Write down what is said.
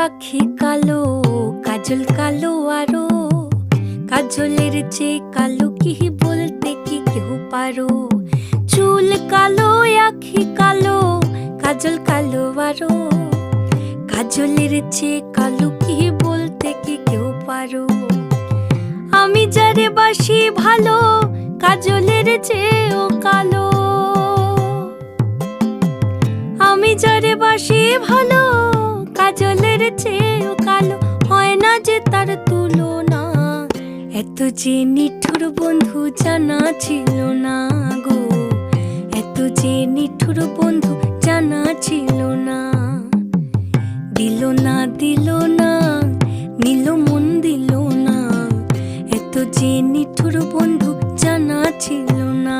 আখি কালো, কাজল কালো আরো, কাজলের চেয়ে কালো কি বলতে কি কেউ পারো। চুল কালো, আখি কালো, কাজল কালো আরো, কাজলের চেয়ে কালো কি বলতে কি কেউ পারো। আমি যারে বাসি ভালো, কাজলের চেয়েও কালো। আমি যারে বাসি ভালো, কাজলের চেয়েও কালো। হয় না যে তার তুলনা, এত যে নিঠুর বন্ধু জানা ছিল না গো, এত যে নিঠুর বন্ধু জানা ছিল না। দিল না দিল না, নিল মন দিল না, এত যে নিঠুর বন্ধু জানা ছিল না।